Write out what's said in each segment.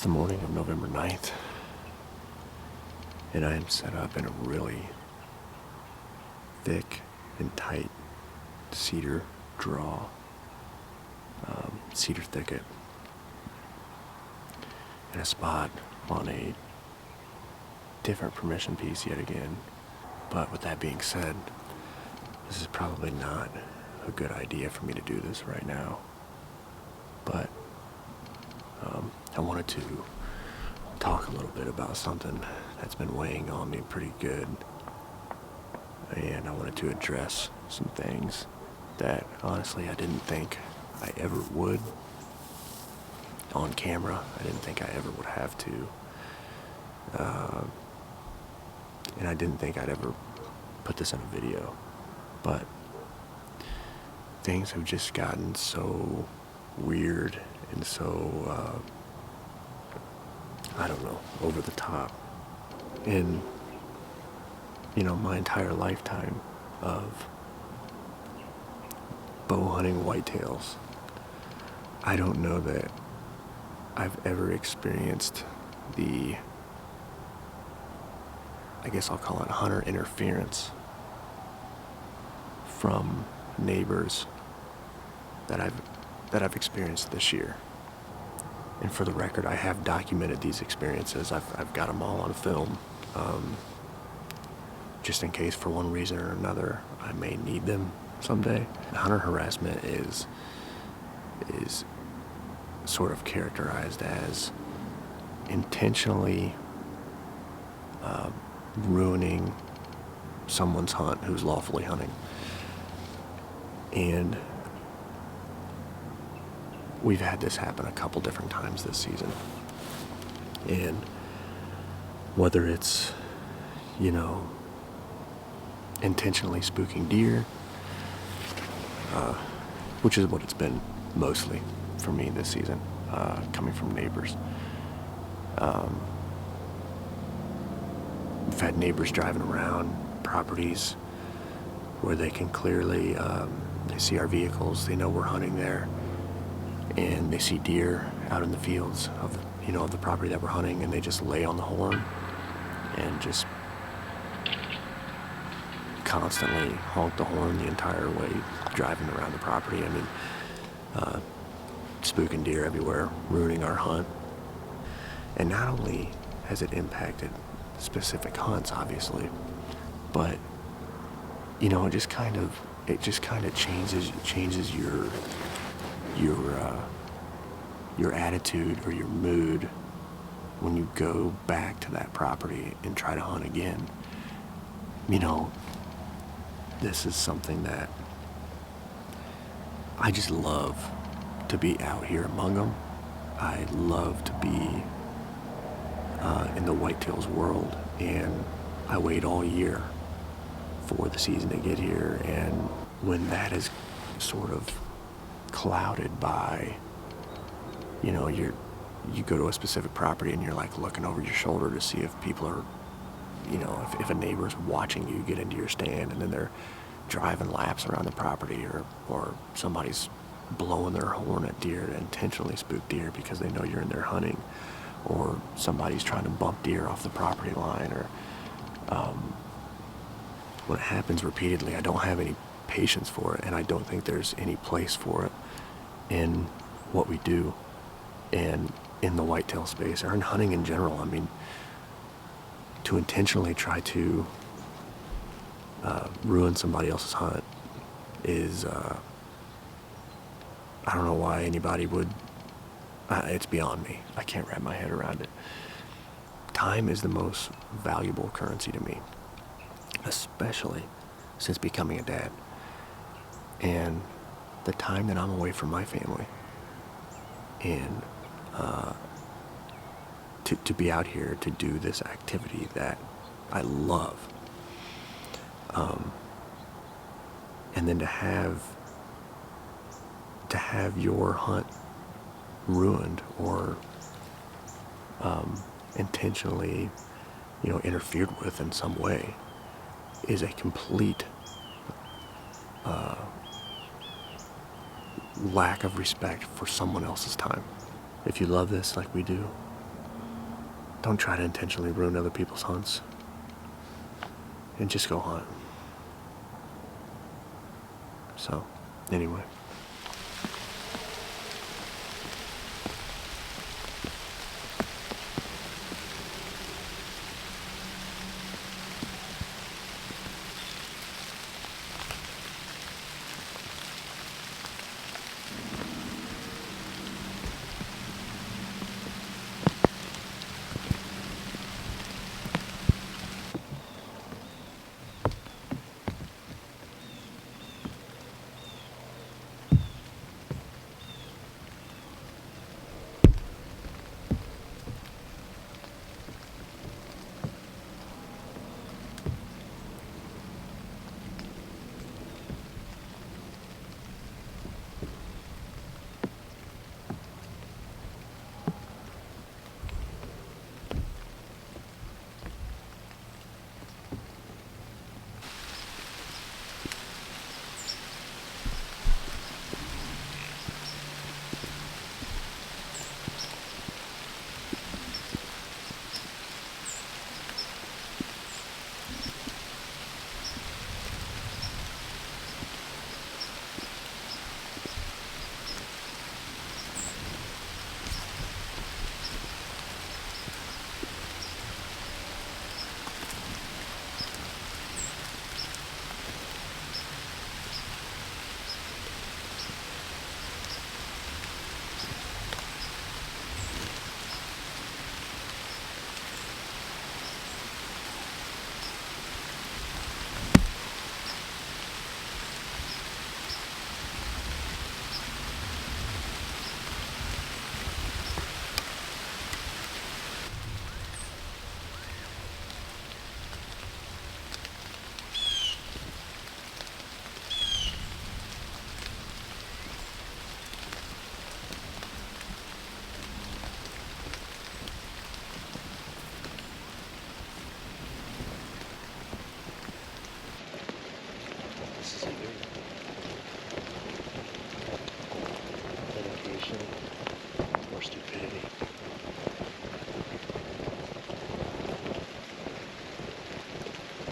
the morning of November 9th, and I am set up in a really thick and tight cedar draw, cedar thicket, in a spot on a different permission piece yet again. But with that being said, this is probably not a good idea for me to do this right now. But I wanted to talk a little bit about something that's been weighing on me pretty good. And I wanted to address some things that honestly I didn't think I ever would on camera. I didn't think I ever would have to. And I didn't think I'd ever put this in a video. But things have just gotten so weird and so, I don't know, over the top. In, my entire lifetime of bow hunting whitetails, I don't know that I've ever experienced the, I guess I'll call it hunter interference from neighbors that I've experienced this year. And for the record, I have documented these experiences. I've got them all on film, just in case for one reason or another I may need them someday. Hunter harassment is sort of characterized as intentionally ruining someone's hunt who's lawfully hunting. And we've had this happen a couple different times this season. And whether it's, intentionally spooking deer, which is what it's been mostly for me this season, coming from neighbors. We've had neighbors driving around properties where they can clearly, they see our vehicles, they know we're hunting there, and they see deer out in the fields of the property that we're hunting, and they just lay on the horn and just constantly honk the horn the entire way driving around the property. I mean, spooking deer everywhere, ruining our hunt. And not only has it impacted specific hunts, obviously, but it just kind of changes your attitude or your mood when you go back to that property and try to hunt again. This is something that I just love to be out here among them. I love to be in the whitetails world, and I wait all year for the season to get here. And when that is sort of clouded by, you go to a specific property and you're like looking over your shoulder to see if people are, if a neighbor's watching you get into your stand, and then they're driving laps around the property, or somebody's blowing their horn at deer to intentionally spook deer because they know you're in there hunting, or somebody's trying to bump deer off the property line, or when it happens repeatedly, I don't have any patience for it, and I don't think there's any place for it in what we do and in the whitetail space or in hunting in general. I mean, to intentionally try to ruin somebody else's hunt is, I don't know why anybody would, it's beyond me. I can't wrap my head around it. Time is the most valuable currency to me, especially since becoming a dad. And the time that I'm away from my family, and to be out here to do this activity that I love, and then to have your hunt ruined or intentionally, interfered with in some way, is a complete lack of respect for someone else's time. If you love this like we do, don't try to intentionally ruin other people's hunts. And just go hunt. So, anyway. Or stupidity.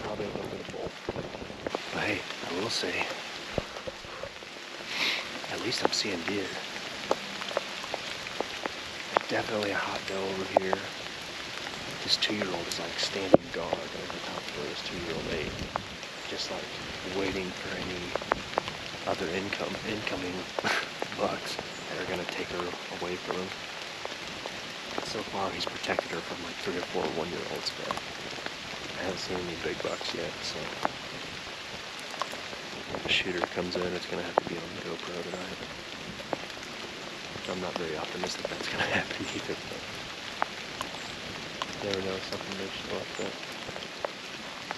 Probably a little bit of both. But hey, I will say, at least I'm seeing deer. Definitely a hot doe over here. This 2-year-old is like standing guard over top of where this 2-year-old ate. Just like waiting for any other incoming bucks that are gonna take her away from him. So far he's protected her from like 3 or 4 1-year-olds, but I haven't seen any big bucks yet, so if a shooter comes in, it's gonna have to be on the GoPro tonight. I'm not very optimistic that's gonna happen either, but you never know, something may show up that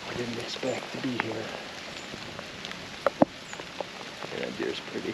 I didn't expect to be here. And that deer's pretty.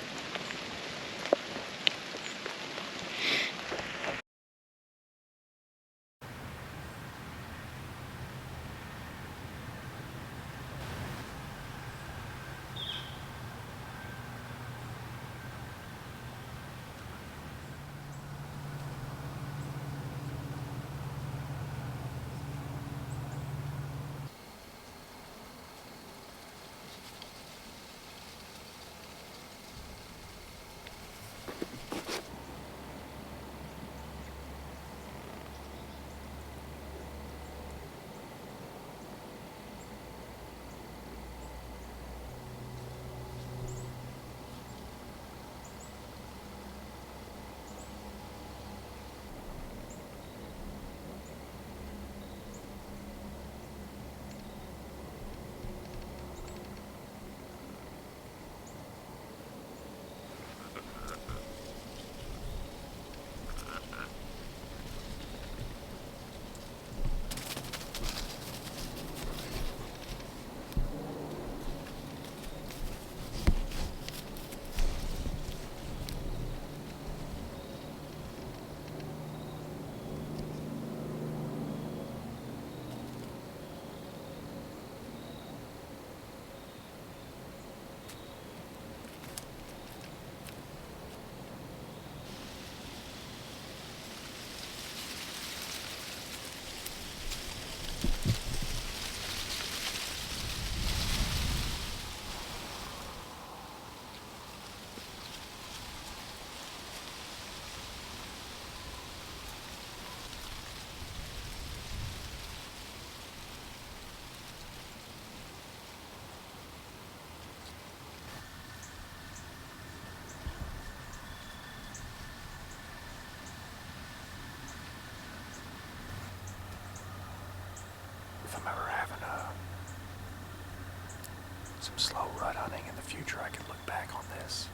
some slow rut hunting in the future, I can look back on this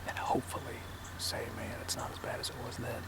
and hopefully say, man, it's not as bad as it was then.